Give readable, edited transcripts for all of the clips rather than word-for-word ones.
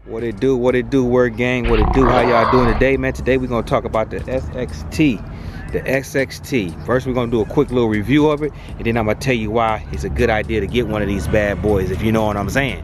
What it do, word gang, what it do, how y'all doing today, man? Today we're gonna talk about the SXT, the SXT. First we're gonna do a quick little review of it, and then I'm gonna tell you why it's a good idea to get one of these bad boys, if you know what I'm saying.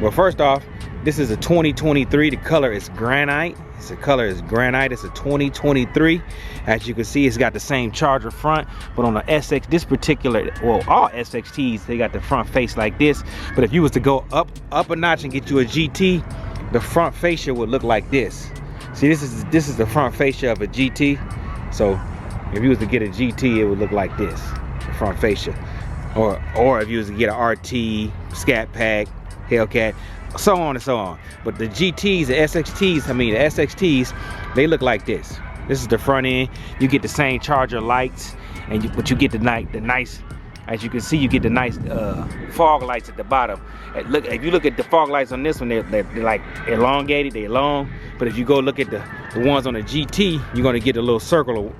Well, first off, this is a 2023, the color is granite. It's a 2023. As you can see, it's got the same charger front, but on the SX, this particular, well, all SXTs, they got the front face like this. But if you was to go up a notch and get you a GT, the front fascia would look like this. See, this is the front fascia of a GT. So if you was to get a GT, it would look like this, the front fascia. Or if you was to get an RT, Scat Pack, Hellcat, so on and so on. But the GTs, the SXTs, they look like this. This is the front end. You get the same charger lights, but you get the nice, as you can see, you get the nice fog lights at the bottom. If you look at the fog lights on this one, they're like elongated, they're long. But if you go look at the ones on the GT, you're gonna get a little circle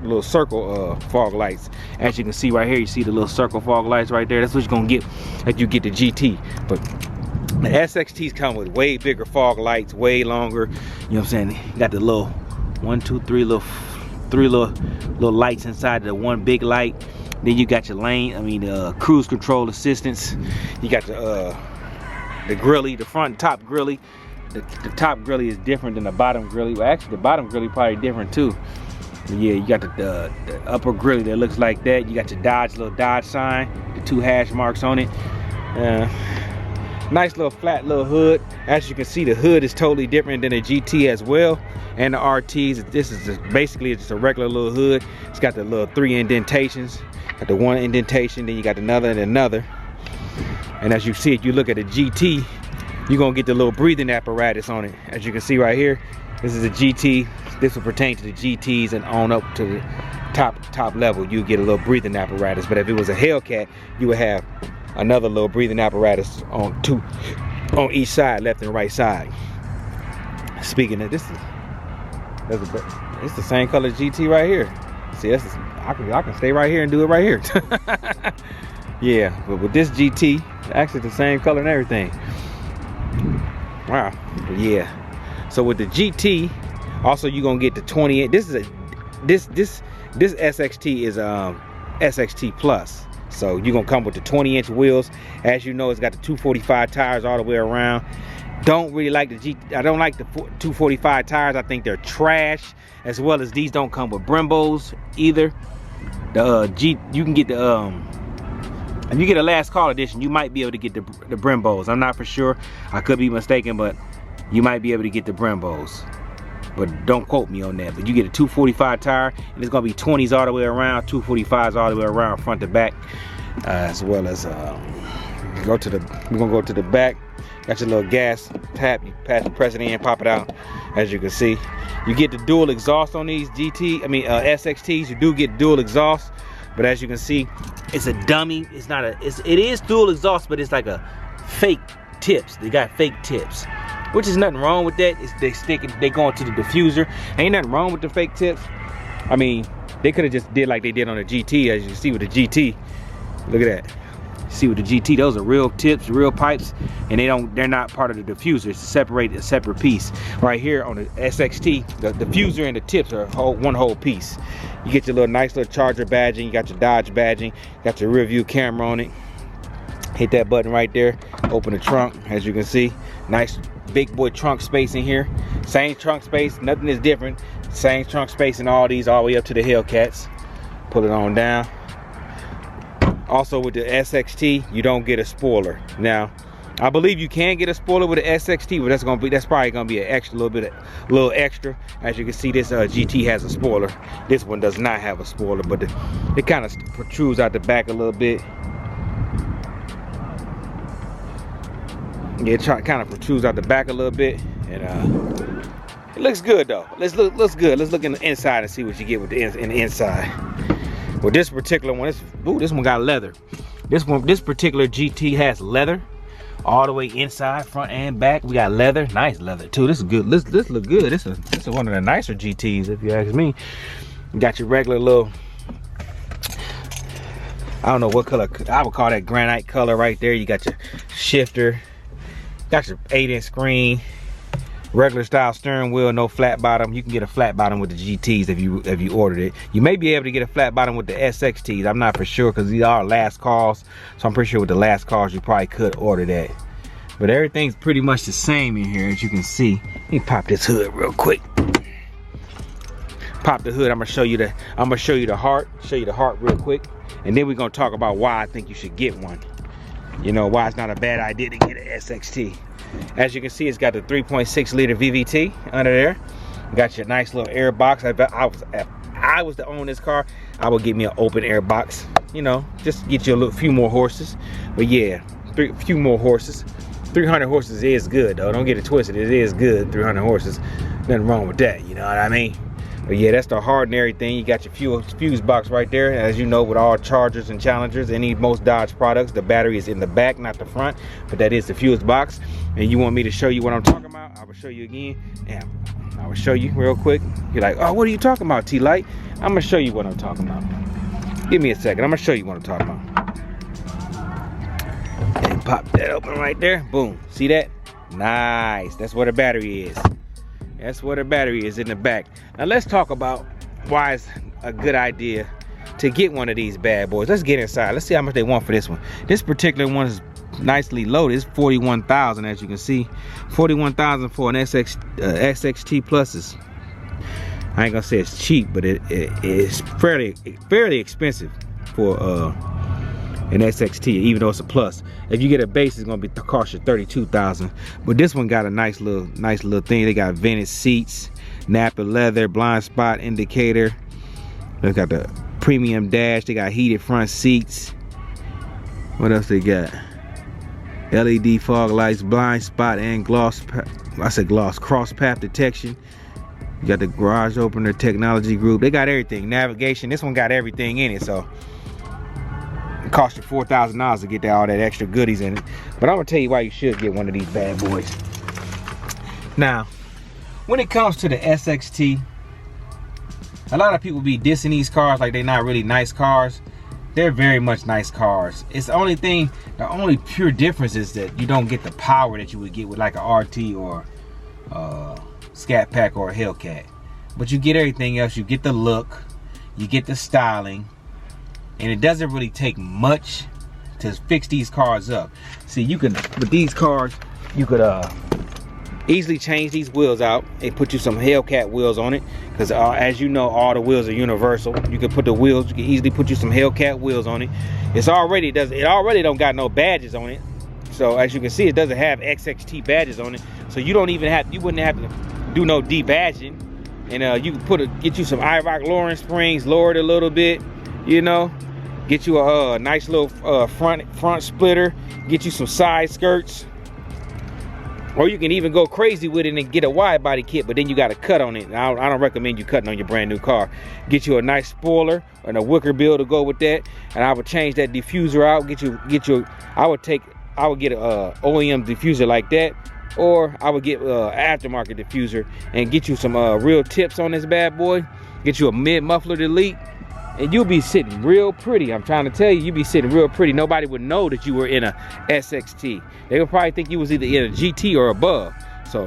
fog lights. As you can see right here, you see the little circle fog lights right there. That's what you're gonna get if you get the GT. But the SXTs come with way bigger fog lights, way longer. You know what I'm saying? You got the little 1, 2, 3 little lights inside the one big light. Then you got your cruise control assistance. You got the grilly, the front and top grilly. The top grilly is different than the bottom grilly. Well, actually, the bottom grilly probably different too. But yeah, you got the upper grilly that looks like that. You got your little Dodge sign, the 2 hash marks on it. Nice little flat little hood. As you can see, the hood is totally different than a GT as well, and the RTs. This is basically just a regular little hood. It's got the little 3 indentations. Got the 1 indentation, then you got another and another. And as you see, if you look at a GT, you're gonna get the little breathing apparatus on it. As you can see right here, this is a GT. This will pertain to the GTs and on up to the top level. You get a little breathing apparatus. But if it was a Hellcat, you would have another little breathing apparatus on each side, left and right side. Speaking of this, it's the same color GT right here. See, I can stay right here and do it right here. Yeah, but with this GT, actually the same color and everything. Wow. But yeah. So with the GT, also you're gonna get the 20. This SXT is SXT Plus. So you're gonna come with the 20-inch wheels. As you know, it's got the 245 tires all the way around. Don't really like the GT. I don't like the 245 tires. I think they're trash. As well as these don't come with Brembos either. You can get the if you get a last call edition, you might be able to get the Brembos. I'm not for sure. I could be mistaken, but you might be able to get the Brembos. But don't quote me on that. But you get a 245 tire, and it's gonna be 20s all the way around, 245s all the way around, front to back, as well as we're gonna go to the back. Got your little gas tap. You press it in, pop it out. As you can see, you get the dual exhaust on these SXTs. You do get dual exhaust, but as you can see, it's a dummy. It's not a. It is dual exhaust, but it's like a fake tips. They got fake tips. Which is nothing wrong with that. They go into the diffuser. Ain't nothing wrong with the fake tips. I mean, they could have just did like they did on the GT. As you can see with the GT, look at that. See with the GT, those are real tips, real pipes, and they're not part of the diffuser. It's a separate piece. Right here on the SXT, the diffuser and the tips are one whole piece. You get your nice little charger badging. You got your Dodge badging. Got your rear view camera on it. Hit that button right there. Open the trunk. As you can see, nice big boy trunk space in here. Same trunk space, nothing is different. Same trunk space in all these, all the way up to the Hellcats. Pull it on down. Also with the SXT, you don't get a spoiler. Now, I believe you can get a spoiler with the SXT, but that's probably gonna be a little extra. As you can see, this GT has a spoiler. This one does not have a spoiler, but it kind of protrudes out the back a little bit. Yeah, it kind of protrudes out the back a little bit, and it looks good though. Looks good. Let's look in the inside and see what you get with the inside. With this particular one, this one got leather. This particular GT has leather all the way inside, front and back. We got leather, nice leather too. This is good. This look good. This is one of the nicer GTs, if you ask me. You got your regular little, I don't know what color, I would call that granite color right there. You got your shifter, got your 8-inch screen, Regular style steering wheel, no flat bottom. You can get a flat bottom with the GTs if you ordered it. You may be able to get a flat bottom with the SXTs. I'm not for sure because these are last calls. So I'm pretty sure with the last calls you probably could order that. But everything's pretty much the same in here, as you can see. Let me pop this hood real quick. Pop the hood. I'm gonna show you the heart. Show you the heart real quick, and then we're gonna talk about why I think you should get one. You know, why it's not a bad idea to get an SXT. As you can see, it's got the 3.6 liter VVT under there. Got your nice little air box. If I was to own this car, I would get me an open air box. You know, just get you a few more horses. But yeah, few more horses. 300 horses is good though. Don't get it twisted. It is good. 300 horses. Nothing wrong with that. You know what I mean? But yeah, that's the hard and everything. You got your fuse box right there. As you know, with all Chargers and Challengers, most Dodge products, the battery is in the back, not the front. But that is the fuse box. And you want me to show you what I'm talking about? I will show you again. And I will show you real quick. You're like, oh, what are you talking about, T-Light? I'm going to show you what I'm talking about. Give me a second. I'm going to show you what I'm talking about. And pop that open right there. Boom. See that? Nice. That's where the battery is. That's where the battery is, in the back. Now let's talk about why it's a good idea to get one of these bad boys. Let's get inside. Let's see how much they want for this one. This particular one is nicely loaded. It's $41,000, as you can see. $41,000 for an SXT Pluses. I ain't gonna say it's cheap, but it is fairly expensive for an SXT, even though it's a plus. If you get a base, it's gonna cost you $32,000. But this one got a nice little thing. They got vented seats, Napa leather, blind spot indicator. They got the premium dash. They got heated front seats. What else they got? LED fog lights, blind spot and cross path detection. You got the garage opener technology group. They got everything. Navigation. This one got everything in it. So it cost you $4,000 to get all that extra goodies in it. But I'm gonna tell you why you should get one of these bad boys. Now, when it comes to the SXT, a lot of people be dissing these cars like they're not really nice cars. They're very much nice cars. It's the only pure difference is that you don't get the power that you would get with like a RT or Scat Pack or a Hellcat. But you get everything else. You get the look, you get the styling, and it doesn't really take much to fix these cars up. See, you can, with these cars, you could easily change these wheels out and put you some Hellcat wheels on it, because as you know, all the wheels are universal. You can put the wheels, you can easily put you some Hellcat wheels on it. It already don't got no badges on it. So as you can see, it doesn't have SXT badges on it. So you wouldn't have to do no debadging. And you can get you some IROC lowering springs, lower it a little bit, you know. Get you a nice little front splitter, get you some side skirts. Or you can even go crazy with it and get a wide body kit, but then you got to cut on it. I don't recommend you cutting on your brand new car. Get you a nice spoiler and a wicker bill to go with that. And I would change that diffuser out. I would get a OEM diffuser like that, or I would get aftermarket diffuser and get you some real tips on this bad boy. Get you a mid muffler delete, and you'll be sitting real pretty. I'm trying to tell you, you'll be sitting real pretty. Nobody would know that you were in a SXT. They would probably think you was either in a GT or above. So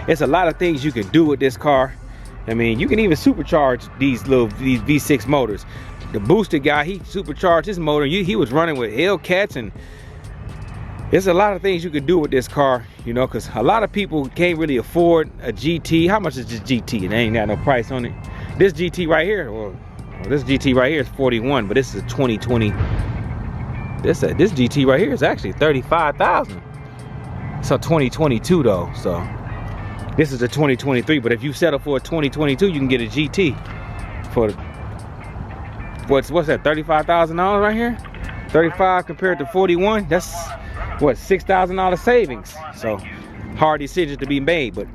it's a lot of things you can do with this car. I mean, you can even supercharge these V6 motors. The booster guy, he supercharged his motor. He was running with Hellcats, and there's a lot of things you can do with this car, you know, because a lot of people can't really afford a GT. How much is this GT? And they ain't got no price on it. This GT right here, this GT right here is 41, but this is a 2020. This GT right here is actually 35,000. So 2022 though. So this is a 2023. But if you settle for a 2022, you can get a GT for what's that? $35,000 right here. 35 compared to 41. That's what, $6,000 savings. So hard decisions to be made. But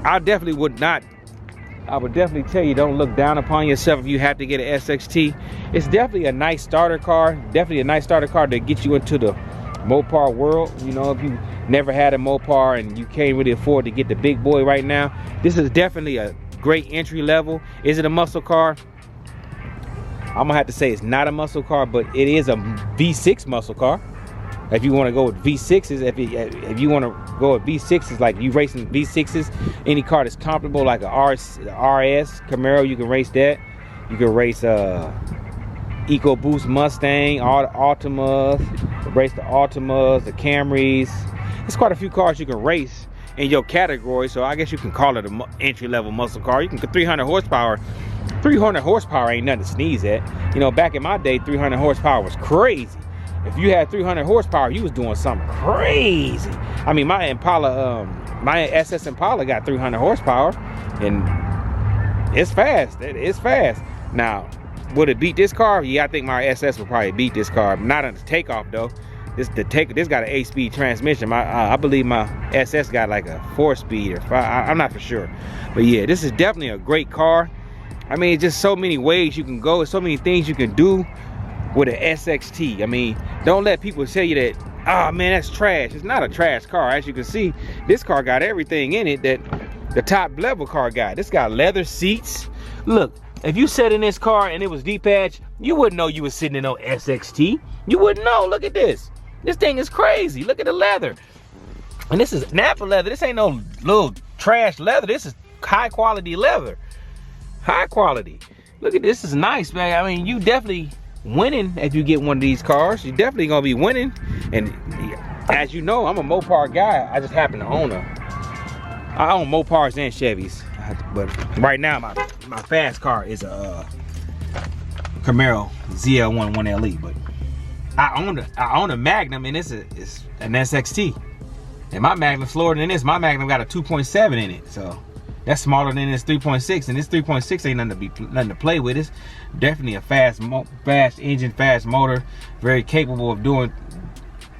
I would definitely tell you, don't look down upon yourself if you have to get an SXT. It's definitely a nice starter car. Definitely a nice starter car to get you into the Mopar world. You know, if you never had a Mopar and you can't really afford to get the big boy right now, this is definitely a great entry level. Is it a muscle car? I'm gonna have to say it's not a muscle car, but it is a V6 muscle car. If you want to go with V6s, if you want to go with V6s, like you racing V6s, any car that's comparable, like a RS Camaro, you can race that. You can race EcoBoost Mustang, Altimas, race the Altimas, the Camrys. There's quite a few cars you can race in your category, so I guess you can call it an entry-level muscle car. You can get 300 horsepower. 300 horsepower ain't nothing to sneeze at. You know, back in my day, 300 horsepower was crazy. If you had 300 horsepower, you was doing something crazy. I mean, my Impala, my SS Impala got 300 horsepower, and it's fast. It's fast. Now, would it beat this car? Yeah, I think my SS would probably beat this car. Not on the takeoff though. This got an 8-speed transmission. I believe my SS got like a 4-speed or 5. I'm not for sure, but yeah, this is definitely a great car. I mean, just so many ways you can go, so many things you can do with an SXT. I mean, don't let people tell you that, oh man, that's trash. It's not a trash car. As you can see, this car got everything in it that the top level car got. This got leather seats. Look, if you sat in this car and it was detached, you wouldn't know you was sitting in no SXT. You wouldn't know. Look at this. This thing is crazy. Look at the leather. And this is Napa leather. This ain't no little trash leather. This is high quality leather. High quality. Look at this. This is nice, man. I mean, you definitely winning if you get one of these cars. You're definitely gonna be winning. And as you know, I'm a Mopar guy. I just happen to own I own Mopars and Chevys, but right now my fast car is a Camaro ZL1 1LE. But I own a Magnum, and it's an SXT, and my Magnum's slower than this. My Magnum got a 2.7 in it, so that's smaller than this 3.6, and this 3.6 ain't nothing to play with. It's definitely a fast engine, fast motor, very capable of doing.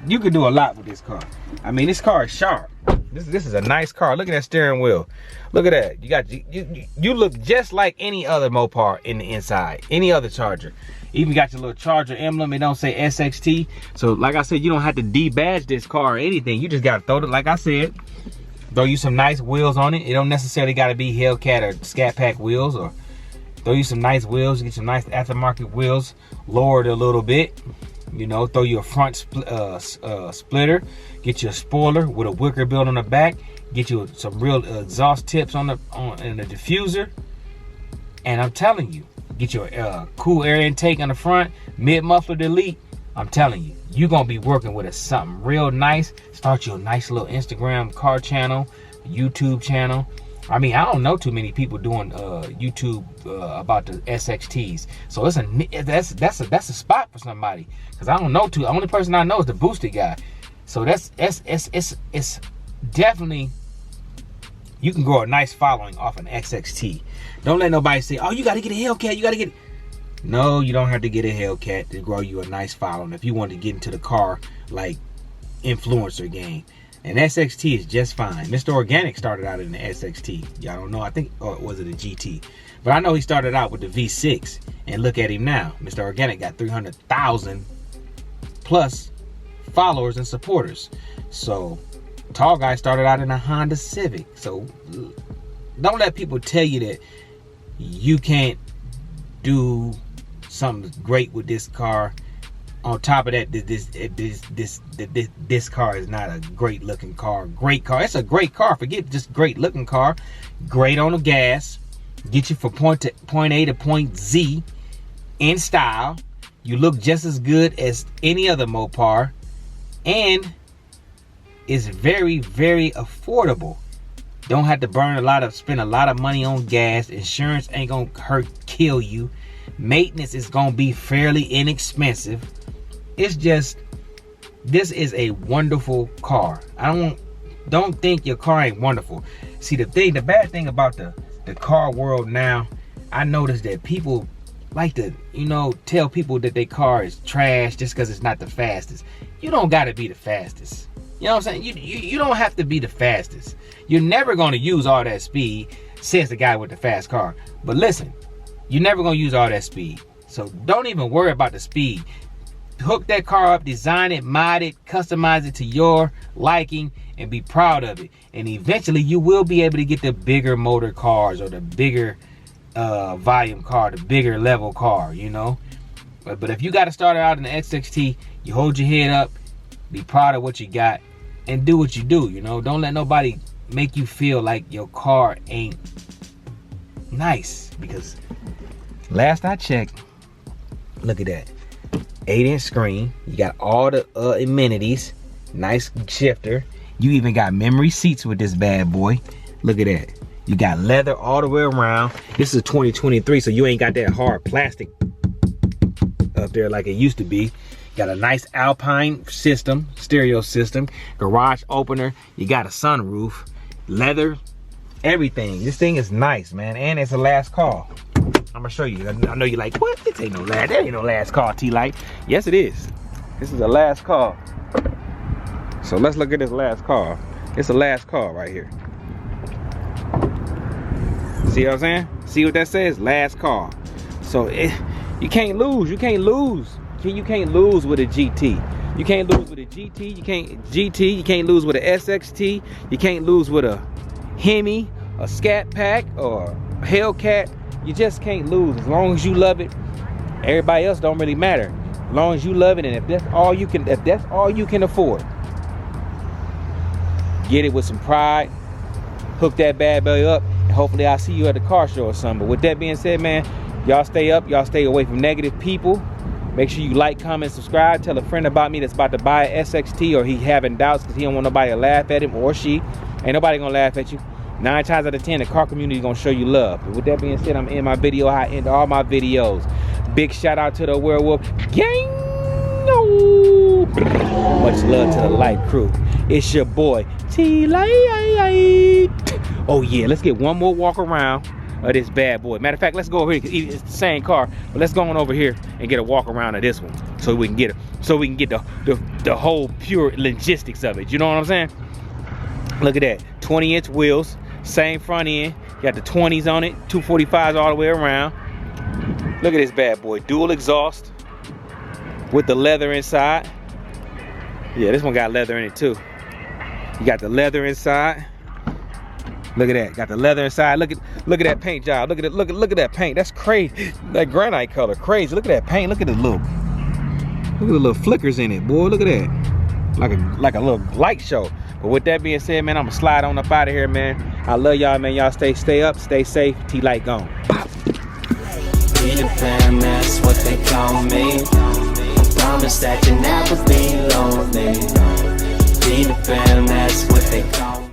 You can do a lot with this car. I mean, this car is sharp. This is a nice car. Look at that steering wheel. Look at that. You look just like any other Mopar in the inside, any other Charger. Even got your little Charger emblem. It don't say SXT. So like I said, you don't have to debadge this car or anything. You just gotta throw it, like I said, throw you some nice wheels on it. It don't necessarily gotta be Hellcat or Scat Pack wheels, or throw you some nice wheels, get some nice aftermarket wheels, lower it a little bit. You know, throw you a front splitter, get you a spoiler with a wicker build on the back, get you some real exhaust tips in the diffuser, and I'm telling you, get your cool air intake on the front, mid muffler delete. I'm telling you, you're gonna be working with something real nice. Start you a nice little Instagram car channel, YouTube channel. I mean, I don't know too many people doing YouTube about the SXTs, so that's a spot for somebody. Cause I don't know the only person I know is the boosted guy. So it's definitely, you can grow a nice following off an SXT. Don't let nobody say, oh, you got to get a Hellcat. You got to get. No, you don't have to get a Hellcat to grow you a nice following. If you want to get into the car like influencer game. And SXT is just fine. Mr. Organic started out in the SXT. Y'all don't know, I think, or was it a GT? But I know he started out with the V6. And look at him now. Mr. Organic got 300,000 plus followers and supporters. So, Tall Guy started out in a Honda Civic. So, don't let people tell you that you can't do something great with this car. On top of that, this car is not a great looking car. Great car. It's a great car. Forget just great looking car. Great on the gas. Get you from point A to point Z in style. You look just as good as any other Mopar, and it's very, very affordable. Don't have to spend a lot of money on gas. Insurance ain't gonna kill you. Maintenance is gonna be fairly inexpensive. It's just, this is a wonderful car. Don't think your car ain't wonderful. See, the bad thing about the car world now, I noticed that people like to, tell people that their car is trash just because it's not the fastest. You don't gotta be the fastest. You know what I'm saying? You don't have to be the fastest. You're never gonna use all that speed, says the guy with the fast car. But listen, you're never gonna use all that speed. So don't even worry about the speed. Hook that car up, design it, mod it, customize it to your liking, and be proud of it. And eventually you will be able to get the bigger motor cars, or the bigger volume car, the bigger level car, But if you got to start out in the SXT, you hold your head up, Be proud of what you got and do what you do, you know. Don't let nobody make you feel like your car ain't nice, because last I checked, look at that, 8-inch screen. You got all the amenities, nice shifter. You even got memory seats with this bad boy. Look at that. You got leather all the way around. This is 2023, so you ain't got that hard plastic up there like it used to be. Got a nice Alpine system, stereo system, garage opener. You got a sunroof, leather, everything. This thing is nice, man, and it's a last call. I'm gonna show you. I know you're like, what? This ain't no last. There ain't no last call, T-Light. Yes, it is. This is a last call. So let's look at this last call. It's a last call right here. See what I'm saying? See what that says? Last call. So you can't lose. You can't lose. You can't lose with a GT. You can't lose with a GT. You can't lose with a SXT. You can't lose with a Hemi, a Scat Pack, or a Hellcat. You just can't lose. As long as you love it, everybody else don't really matter. As long as you love it, and if that's all you can afford, get it with some pride. Hook that bad boy up, and hopefully I'll see you at the car show or something. But with that being said, man, y'all stay up. Y'all stay away from negative people. Make sure you like, comment, subscribe. Tell a friend about me that's about to buy an SXT, or he having doubts because he don't want nobody to laugh at him, or she. Ain't nobody gonna laugh at you. 9 times out of 10, the car community is gonna show you love. But with that being said, I'm in my video. I end all my videos. Big shout out to the Werewolf Gang. Much love to the Light crew. It's your boy T-Light. Oh yeah, let's get one more walk around of this bad boy. Matter of fact, let's go over here, because it's the same car, but let's go on over here and get a walk around of this one, so we can get it, so we can get the whole pure logistics of it. You know what I'm saying? Look at that, 20-inch wheels, same front end, got the 20s on it, 245s all the way around. Look at this bad boy, dual exhaust with the leather inside. Yeah, this one got leather in it too. You got the leather inside. Look at that, got the leather inside. Look at that paint job. Look at that paint. That's crazy. That granite color, crazy. Look at that paint. Look at the little flickers in it, boy. Look at that. Like a little light show. But with that being said, man, I'm gonna slide on up out of here, man. I love y'all, man. Y'all stay up, stay safe. T-Light gone. Peter Pan, that's what they call me. Promise that you never be lonely. Peter Pan, that's what they call me.